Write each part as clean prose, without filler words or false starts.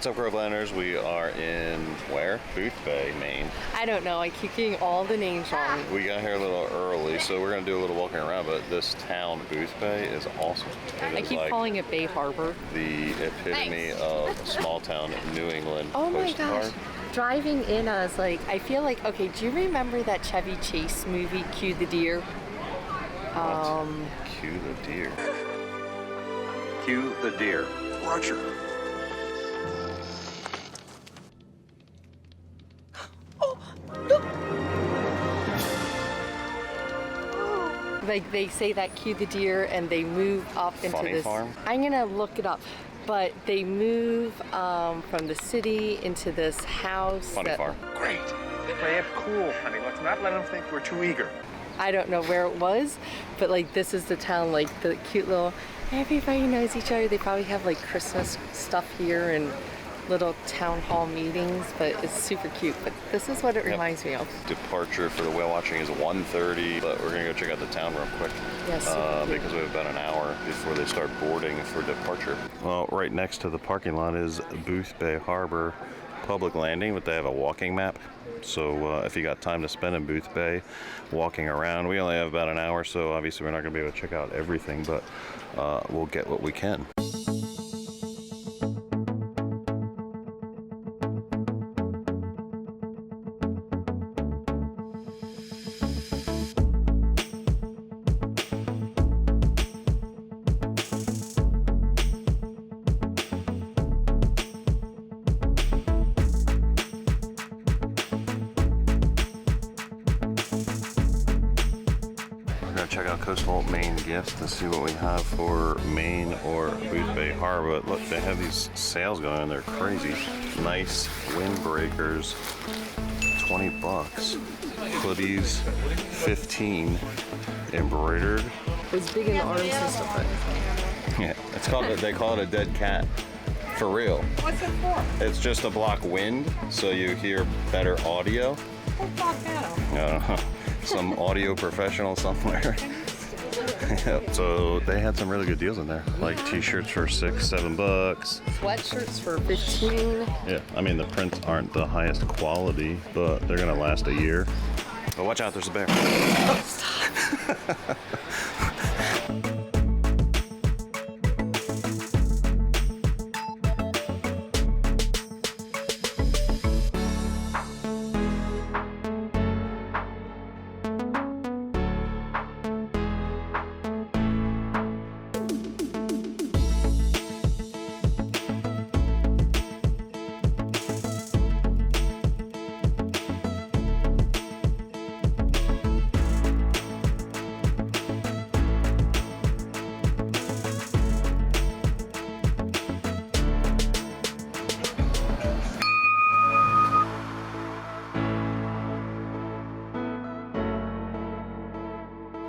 What's up, Grovelanders? We are in where? Boothbay, Maine. I don't know. I keep getting all the names wrong. We got here a little early, so we're gonna do a little walking around. But this town, Boothbay, is awesome. I keep calling it Bay Harbor. The epitome of small town New England. Oh my gosh! postcard. Driving in, I was like, I feel like, okay. Do you remember that Chevy Chase movie, Cue the Deer? Cue the deer. Cue the deer. Roger. Like they say that cue the deer and they move up into Funny this. farm? I'm gonna look it up, but they move from the city into this house. Funny farm. Great. Play it cool, honey. Let's not let them think we're too eager. I don't know where it was, but like this is the town, like the cute little, everybody knows each other. They probably have like Christmas stuff here and little town hall meetings, but it's super cute. But this is what it reminds me of. Departure for the whale watching is 1:30, but we're gonna go check out the town real quick. Yes, because we have about an hour before they start boarding for departure. Well, right next to the parking lot is Boothbay Harbor Public Landing, but they have a walking map. So if you got time to spend in Boothbay walking around, we only have about an hour, so obviously we're not gonna be able to check out everything, but we'll get what we can. Check out Coastal Maine Gifts to see what we have for Maine or Boothbay Harbor. But look, they have these sales going on. They're crazy. Nice windbreakers, 20 bucks. Hoodies, 15. Embroidered. It's big in the arms and stuff. Yeah, it's called. They call it a dead cat. For real. What's it for? It's just to block wind, so you hear better audio. Who thought that up? I don't know. Some audio professional somewhere. So they had some really good deals in there, like t-shirts for $6-7 bucks. Sweatshirts for 15. Yeah, I mean the prints aren't the highest quality, but they're gonna last a year. But watch out, there's a bear. Oh, stop.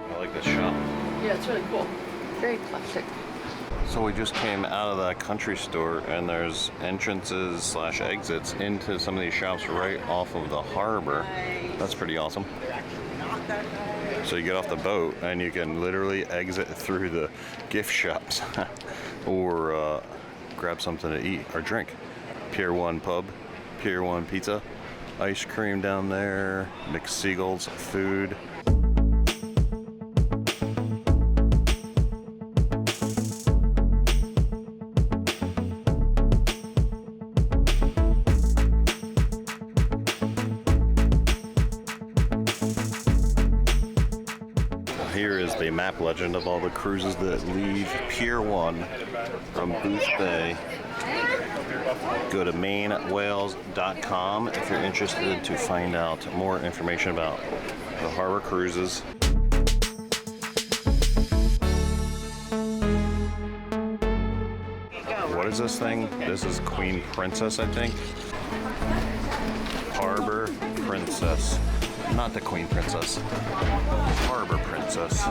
I like this shop. Yeah, it's really cool. Very classic. So we just came out of that country store, and there's entrances / exits into some of these shops right off of the harbor. That's pretty awesome. So you get off the boat and you can literally exit through the gift shops or grab something to eat or drink. Pier 1 Pub, Pier 1 Pizza, ice cream down there, McSiegel's food. Here is the map legend of all the cruises that leave Pier 1 from Boothbay. Go to mainwales.com if you're interested to find out more information about the harbor cruises. What is this thing? This is Queen Princess, I think. Harbor Princess. Not the Queen Princess. Harbor Princess.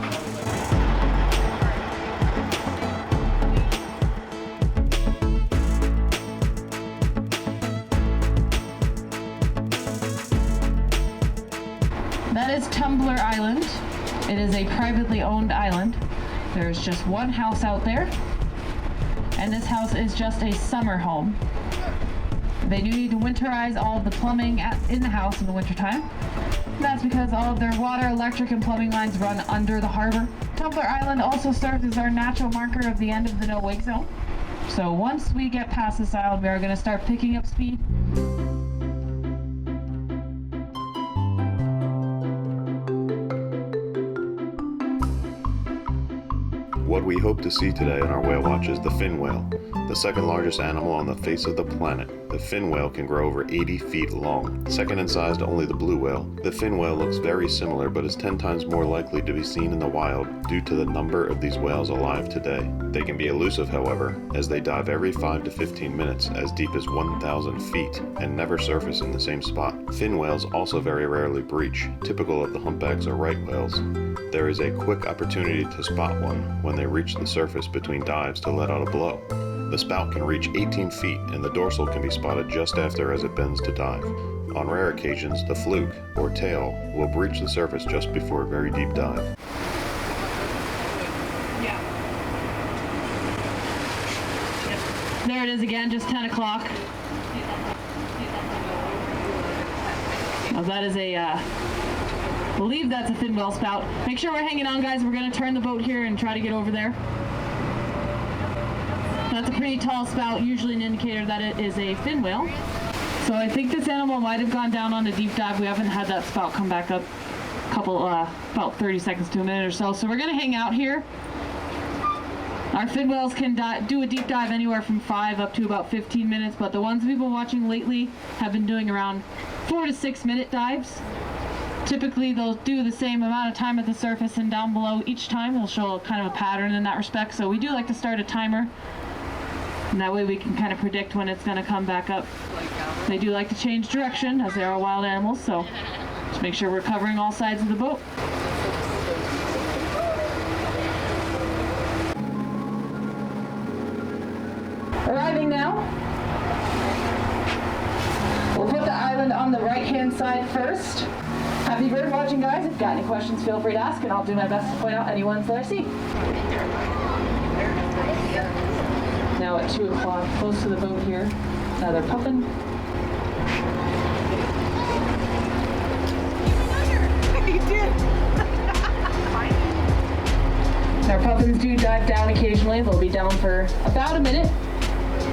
That is Tumbler Island. It is a privately owned island. There's just one house out there, and this house is just a summer home. They do need to winterize all of the plumbing in the house in the wintertime. That's because all of their water, electric, and plumbing lines run under the harbor. Tumbler Island also serves as our natural marker of the end of the no-wake zone. So once we get past this island, we are going to start picking up speed. What we hope to see today on our whale watch is the fin whale, the second largest animal on the face of the planet. The fin whale can grow over 80 feet long, second in size to only the blue whale. The fin whale looks very similar but is 10 times more likely to be seen in the wild due to the number of these whales alive today. They can be elusive, however, as they dive every 5 to 15 minutes as deep as 1,000 feet and never surface in the same spot. Fin whales also very rarely breach, typical of the humpbacks or right whales. There is a quick opportunity to spot one when they reach the surface between dives to let out a blow. The spout can reach 18 feet and the dorsal can be spotted just after as it bends to dive. On rare occasions, the fluke, or tail, will breach the surface just before a very deep dive. There it is again, just 10 o'clock. Now that is I believe that's a fin whale spout. Make sure we're hanging on, guys. We're going to turn the boat here and try to get over there. That's a pretty tall spout, usually an indicator that it is a fin whale. So I think this animal might have gone down on a deep dive. We haven't had that spout come back up about 30 seconds to a minute or so. So we're going to hang out here. Our fin whales can do a deep dive anywhere from 5 up to about 15 minutes, but the ones we've been watching lately have been doing around 4 to 6 minute dives. Typically they'll do the same amount of time at the surface and down below each time. They'll show kind of a pattern in that respect. So we do like to start a timer, and that way we can kind of predict when it's going to come back up. They do like to change direction as they are wild animals, so just make sure we're covering all sides of the boat. Arriving now. We'll put the island on the right-hand side first. Happy bird watching, guys. If you've got any questions, feel free to ask, and I'll do my best to point out any ones that I see. Now at 2 o'clock, close to the boat here, another puffin. You did. Our puffins do dive down occasionally. They'll be down for about a minute.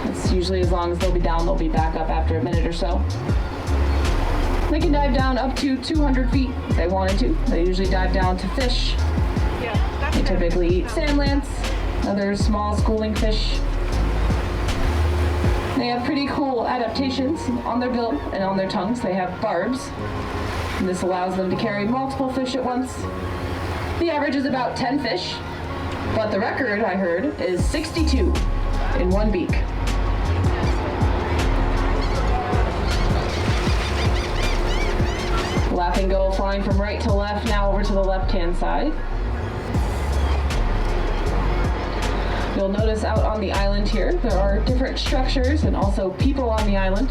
That's usually as long as they'll be down. They'll be back up after a minute or so. They can dive down up to 200 feet if they wanted to. They usually dive down to fish. They typically eat sand lance, other small schooling fish. They have pretty cool adaptations on their bill and on their tongues. They have barbs, and this allows them to carry multiple fish at once. The average is about 10 fish, but the record, I heard, is 62 in one beak. Laughing gull flying from right to left, now over to the left-hand side. You'll notice out on the island here, there are different structures and also people on the island.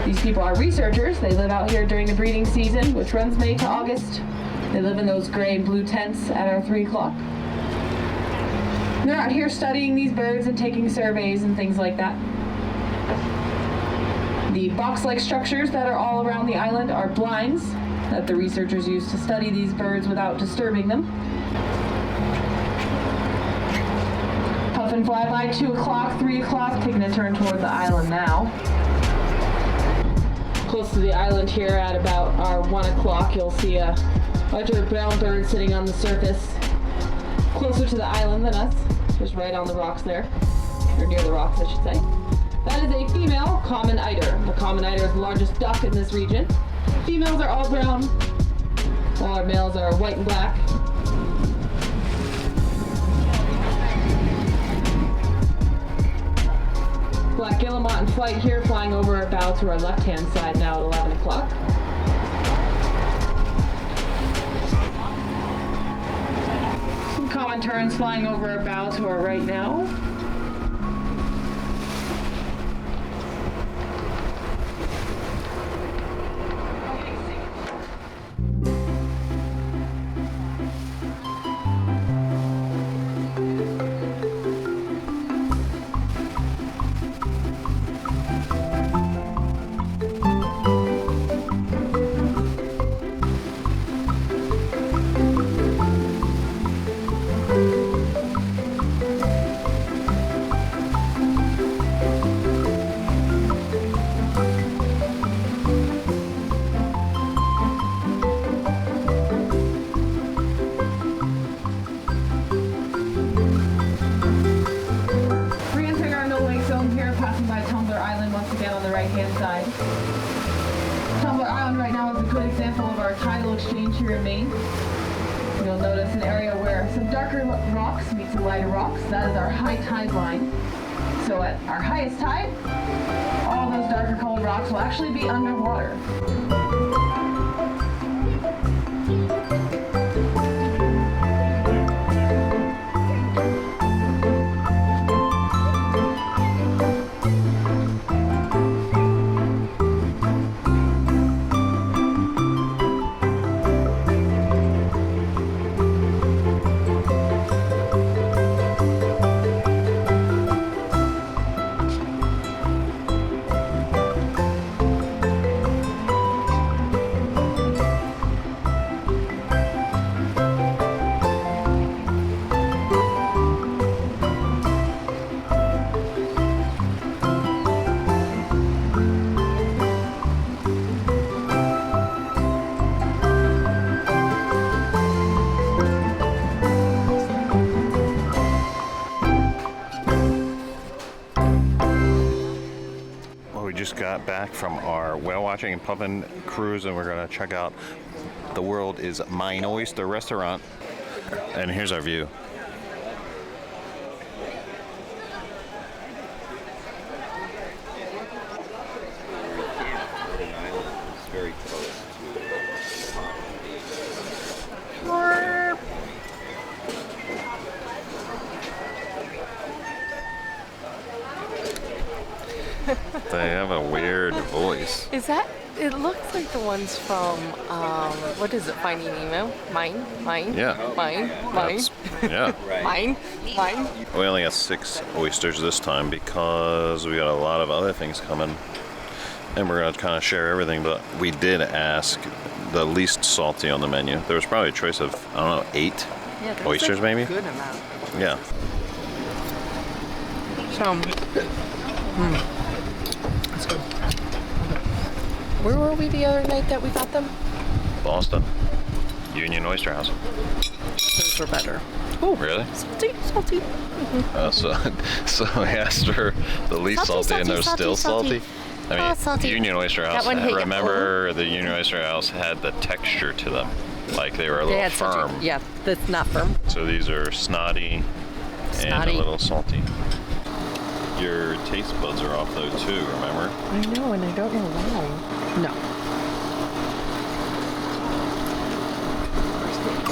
These people are researchers. They live out here during the breeding season, which runs May to August. They live in those gray and blue tents at our 3 o'clock. They're out here studying these birds and taking surveys and things like that. The box-like structures that are all around the island are blinds that the researchers use to study these birds without disturbing them. Puffin fly by 2 o'clock, 3 o'clock, taking a turn toward the island now. Close to the island here at about our 1 o'clock, you'll see a larger brown bird sitting on the surface, closer to the island than us, just right on the rocks there, or near the rocks, I should say. That is a female common eider. The common eider is the largest duck in this region. Females are all brown, while our males are white and black. Black guillemot in flight here, flying over our bow to our left-hand side now at 11 o'clock. Some common terns flying over our bow to our right now. good example of our tidal exchange here in Maine. You'll notice an area where some darker rocks meet some lighter rocks. That is our high tide line. So at our highest tide, all those darker colored rocks will actually be underwater. Just got back from our whale watching and Puffin cruise, and we're gonna check out the world is Mine Oyster restaurant. And here's our view. Very close They have a weird voice. Is that? It looks like the ones from what is it? Finding Nemo? Mine? Yeah. Mine? That's- yeah. Mine? We only got 6 oysters this time because we got a lot of other things coming. And we're going to kind of share everything, but we did ask the least salty on the menu. There was probably a choice of, I don't know, 8 Yeah, that's oysters a maybe? Good amount. Yeah. So, that's good. Where were we the other night that we got them? Boston. Union Oyster House. Those were better. Oh, really? Salty. So I asked for the least salty, and they're still salty. I mean, salty. Union Oyster House. That one hit you. Remember, the Union Oyster House had the texture to them, like they were a little firm. Yeah, that's not firm. So these are snotty and a little salty. Your taste buds are off though too. Remember? I know, and I don't know why. No.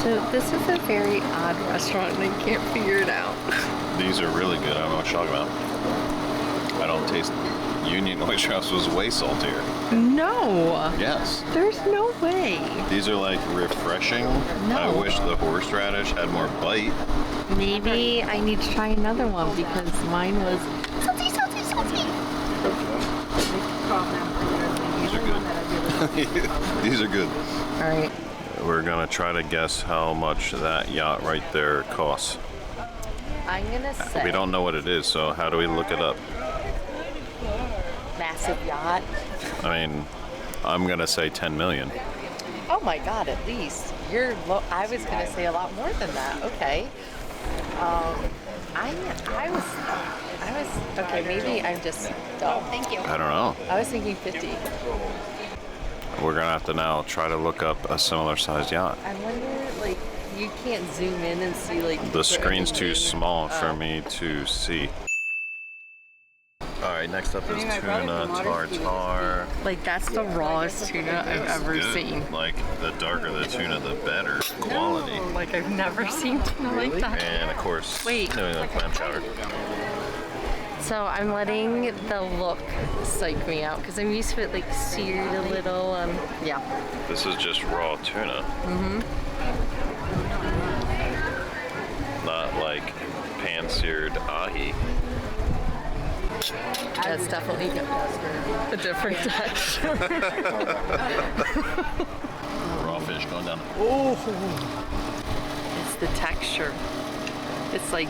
So this is a very odd restaurant, and I can't figure it out. These are really good. I don't know what you're talking about. I don't taste. Union Oyster House was way saltier. No. Yes. There's no way. These are like refreshing. No. I wish the horseradish had more bite. Maybe I need to try another one because mine was salty. These are good. These are good. All right. We're gonna try to guess how much that yacht right there costs. I'm gonna say We don't know what it is, so how do we look it up? massive yacht. I mean, I'm gonna say 10 million. Oh my God! At least you're. I was gonna say a lot more than that. Okay. I was okay. Maybe I'm just dumb. Thank you. I don't know. I was thinking 50. We're gonna have to now try to look up a similar sized yacht. I wonder, like, you can't zoom in and see, like, The screen's too everything. small for me to see. Alright, next up is tuna tartare. Like, that's the rawest tuna I've ever Good. seen. Like, the darker the tuna, the better quality. No, like, I've never seen tuna like that. And of course, Wait. New England clam chowder. So I'm letting the look psych me out because I'm used to it, like, seared a little. Yeah. This is just raw tuna. Not like pan-seared ahi. That's definitely a different texture. Raw fish going down. It's the texture. It's like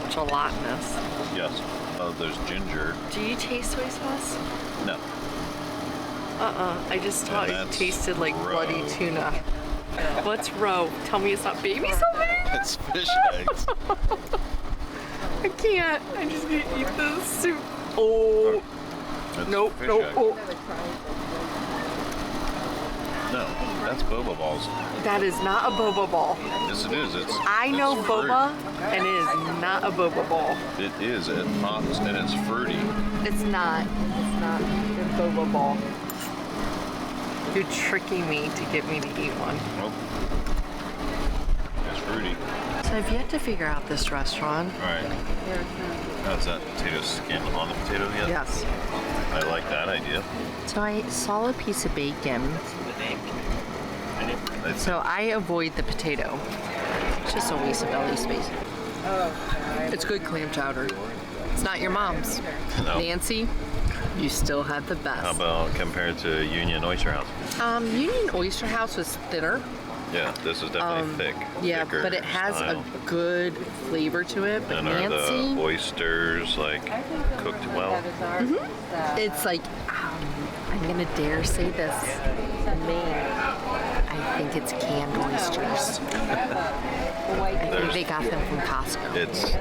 gelatinous. Yes. Oh, there's ginger. Do you taste soy sauce? No. I just thought it that's tasted like roe. bloody tuna. What's roe? Tell me it's not baby something? It's fish eggs. I can't. I'm just gonna eat this soup. Oh. It's Nope. fish Nope. egg. Oh. No, that's boba balls. That is not a boba ball. Yes, it is. I know it's boba, and it is not a boba ball. It is. It pops and it's fruity. It's not. It's not a boba ball. You're tricking me to get me to eat one. Nope. It's fruity. So I've yet to figure out this restaurant. All right. How's that potato skin on the potato yet? Yes. I like that idea. So I saw a piece of bacon. So I avoid the potato. It's just a waste of belly space. It's good clam chowder. It's not your mom's. No. Nancy, you still had the best. How about compared to Union Oyster House? Union Oyster House was thinner. Yeah, this is definitely thick. Yeah, thicker but it has style. a good flavor to it. But And are Nancy, the oysters like cooked well? it's like, I'm gonna dare say this, Maine. I think it's canned oysters. I think they got them from Costco. It's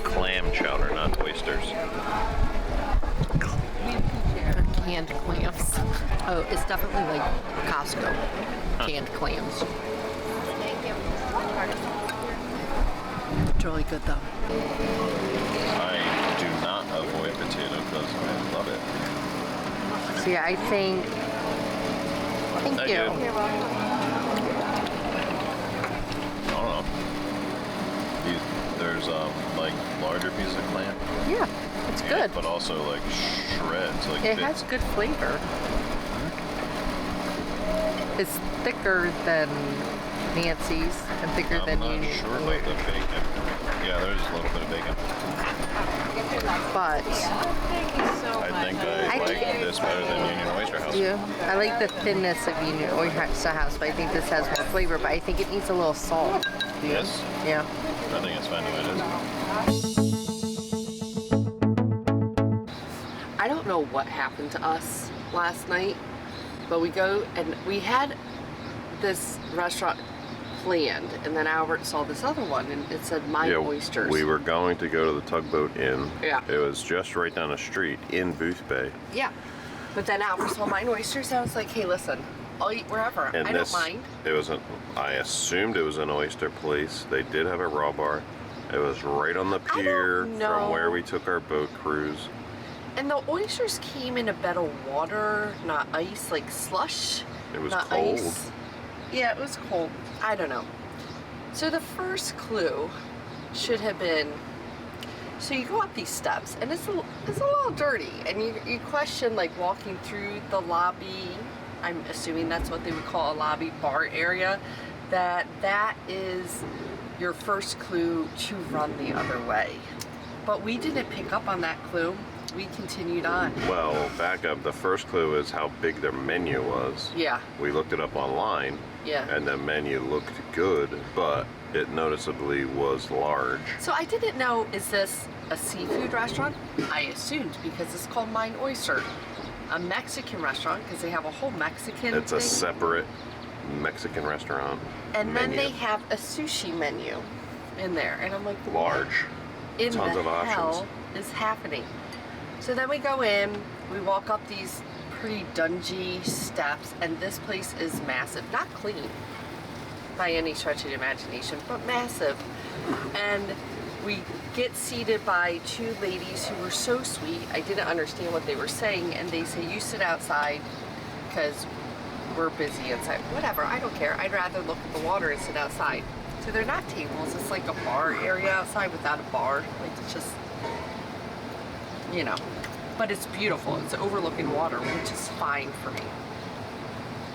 clam chowder, not oysters. They're canned clams. Oh, it's definitely like Costco canned clams. It's really good though. I do not avoid potato because I love it. So yeah, I think. Thank That you. good? I don't know. There's like larger pieces of clam. Yeah, it's good. But also like shreds, like It bits. has good flavor. It's thicker than Nancy's and thicker I'm than not Union. sure about the bacon. Yeah, there's a little bit of bacon. But I think I I like think- this better than Union Oyster House. I like the thinness of Union Oyster House, but I think this has more flavor. But I think it needs a little salt. Yes, Yeah. I think it's fine the way it is. I don't know what happened to us last night, but we go and we had this restaurant planned, and then Albert saw this other one, and it said Mine Oysters. we were going to go to the Tugboat Inn. Yeah. It was just right down the street in Boothbay. Yeah. But then Albert saw Mine Oysters, and I was like, hey, listen, I'll eat wherever. And I don't mind. It was I assumed it was an oyster place. They did have a raw bar. It was right on the pier know. from where we took our boat cruise. And the oysters came in a bed of water, not ice, like slush. It was not cold. Ice. Yeah, it was cold. I don't know. So the first clue should have been, so you go up these steps, and it's a little dirty, and you question, like, walking through the lobby, I'm assuming that's what they would call a lobby bar area, that is your first clue to run the other way. But we didn't pick up on that clue. We continued on. Well, back up. The first clue is how big their menu was. Yeah. We looked it up online. Yeah. And the menu looked good, but it noticeably was large. So I didn't know, is this a seafood restaurant? I assumed, because it's called Mine Oyster. A Mexican restaurant, because they have a whole Mexican It's thing. a separate Mexican restaurant And menu. then they have a sushi menu in there. And I'm like, Large. in Tons the of options. hell is happening? So then we go in, we walk up these pretty dungy steps, and this place is massive. Not clean by any stretch of the imagination, but massive. And we get seated by two ladies who were so sweet. I didn't understand what they were saying, and they say, you sit outside because we're busy inside. Whatever, I don't care. I'd rather look at the water and sit outside. So they're not tables, it's like a bar area outside without a bar. Like, it's just, you know, but it's beautiful. It's overlooking water, which is fine for me.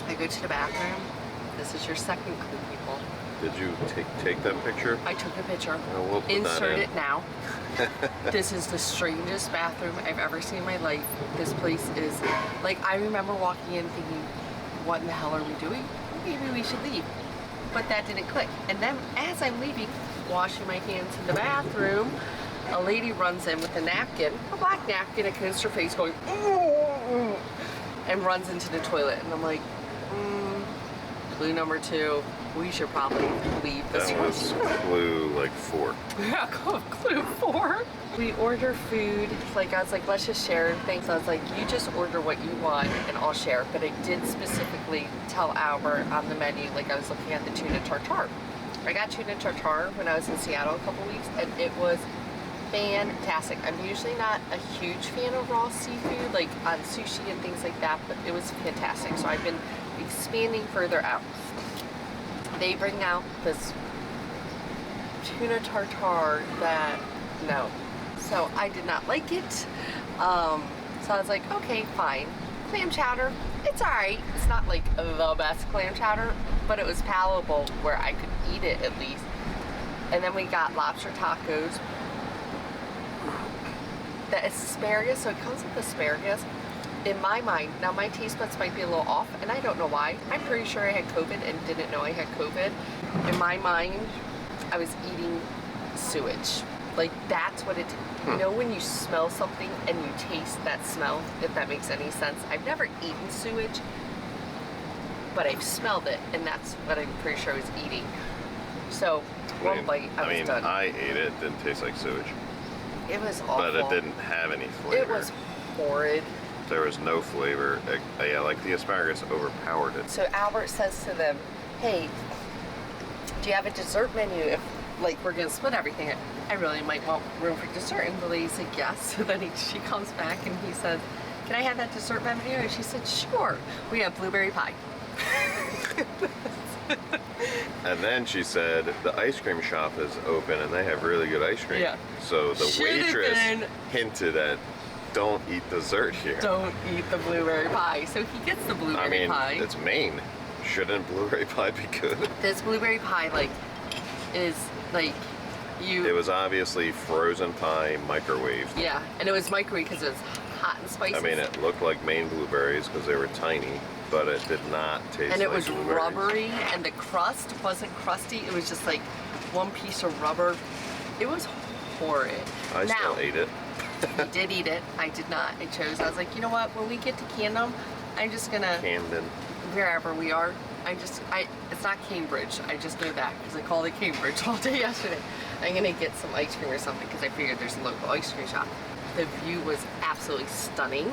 I go to the bathroom. This is your second clue, people. Did you take that picture? I took a picture. Oh, we'll put that Insert in. it now. This is the strangest bathroom I've ever seen in my life. This place is, like, I remember walking in thinking, what in the hell are we doing? Maybe we should leave. But that didn't click. And then as I'm leaving, washing my hands in the bathroom, a lady runs in with a napkin, a black napkin against her face going, and runs into the toilet. And I'm like, Clue number 2, we should probably leave this That was clue like 4. Yeah, clue 4. We order food, like I was like, let's just share things. I was like, you just order what you want and I'll share. But I did specifically tell Albert on the menu, like I was looking at the tuna tartare. I got tuna tartare when I was in Seattle a couple weeks and it was fantastic. I'm usually not a huge fan of raw seafood, like on sushi and things like that, but it was fantastic. So I've been expanding further out. They bring out this tuna tartare that, no. So I did not like it. So I was like, okay, fine. Clam chowder, it's all right. It's not like the best clam chowder, but it was palatable where I could eat it at least. And then we got lobster tacos. The asparagus, so it comes with asparagus. In my mind, now my taste buds might be a little off, and I don't know why. I'm pretty sure I had COVID and didn't know I had COVID. In my mind, I was eating sewage. Like, that's what it, you know when you smell something and you taste that smell, if that makes any sense. I've never eaten sewage, but I've smelled it, and that's what I'm pretty sure I was eating. So, one bite, I was done. I ate it, it didn't taste like sewage. It was awful. But it didn't have any flavor. It was horrid. There was no flavor. Yeah, like the asparagus overpowered it. So Albert says to them, hey, do you have a dessert menu if, like, we're gonna split everything? I really might want room for dessert. And the lady said yes. So then she comes back and he says, can I have that dessert menu? And she said, sure. We have blueberry pie. And then she said, the ice cream shop is open and they have really good ice cream. Yeah. So the Should've waitress been- hinted at, don't eat dessert here. Don't eat the blueberry pie. So he gets the blueberry pie. It's Maine. Shouldn't blueberry pie be good? This blueberry pie, like, is, like, It was obviously frozen pie microwaved. Yeah, and it was microwave because it was hot and spicy. I mean, it looked like Maine blueberries because they were tiny, but it did not taste and it like was blueberries. rubbery, and the crust wasn't crusty. It was just like one piece of rubber. It was horrid. I still ate it. He did eat it. I did not. I chose. I was like, you know what? When we get to Camden, I'm just gonna wherever we are. It's not Cambridge. I just know that because I called it Cambridge all day yesterday. I'm gonna get some ice cream or something because I figured there's a local ice cream shop. The view was absolutely stunning.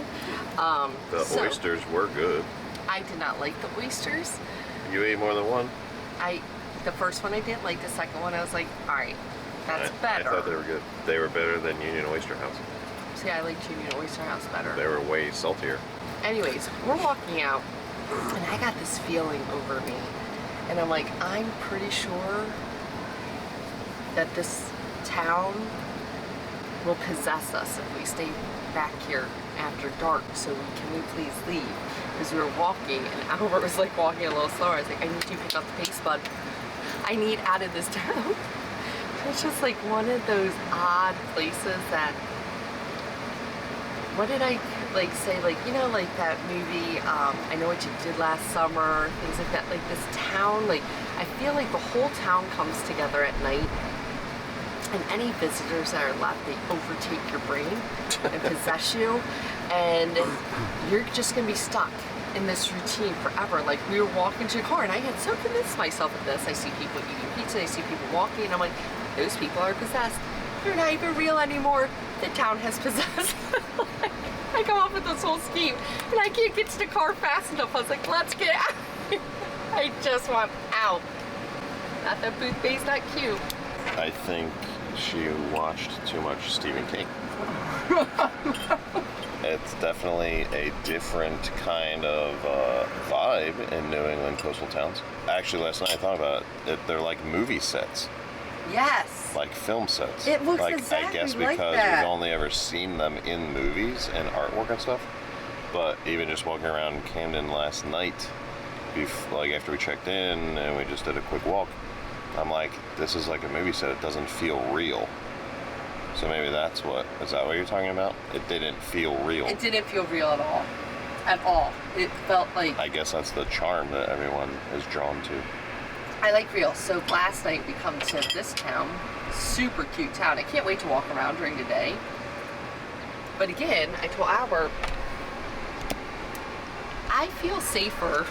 The oysters were good. I did not like the oysters. You ate more than one? The first one I didn't like. The second one I was like, all right, that's better. I thought they were good. They were better than Union Oyster House. See, I like Union Oyster House better. They were way saltier. Anyways, we're walking out, and I got this feeling over me, and I'm like, I'm pretty sure that this town will possess us if we stay back here after dark. So can we please leave? Because we were walking, and Albert was like walking a little slower. I was like, I need you to pick up the pace, bud. I need out of this town. It's just like one of those odd places that, what did I like say, like, you know, like that movie, I Know What You Did Last Summer, things like that. Like this town, like, I feel like the whole town comes together at night, and any visitors that are left, they overtake your brain and possess you, and you're just gonna be stuck in this routine forever. Like, we were walking to the car, and I had so convinced myself of this. I see people eating pizza, I see people walking, and I'm like, those people are possessed. They're not even real anymore. The town has possessed. I come up with this whole scheme, and I can't get to the car fast enough. I was like, let's get out. I just want out. Not that Boothbay's not cute. I think she watched too much Stephen King. It's definitely a different kind of vibe in New England coastal towns. Actually, last night I thought about it. They're like movie sets. Yes. Like film sets. It looks like, exactly I guess like because that. we've only ever seen them in movies and artwork and stuff. But even just walking around Camden last night, like after we checked in and we just did a quick walk, I'm like, this is like a movie set. It doesn't feel real. So maybe that's is that what you're talking about? It didn't feel real. It didn't feel real at all. At all. It felt like... I guess that's the charm that everyone is drawn to. I like real. So last night we come to this town. Super cute town. I can't wait to walk around during the day. But again, I told Albert, I feel safer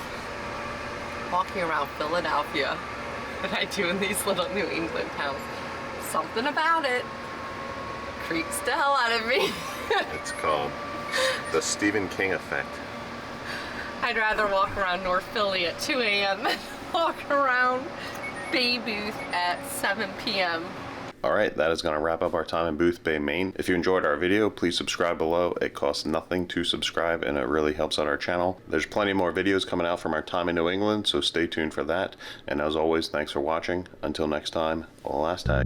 walking around Philadelphia than I do in these little New England towns. Something about it creeps the hell out of me. It's called the Stephen King effect. I'd rather walk around North Philly at 2 a.m. than walk around Bay Booth at 7 p.m. Alright, that is going to wrap up our time in Boothbay, Maine. If you enjoyed our video, please subscribe below. It costs nothing to subscribe and it really helps out our channel. There's plenty more videos coming out from our time in New England, so stay tuned for that. And as always, thanks for watching. Until next time, last tag.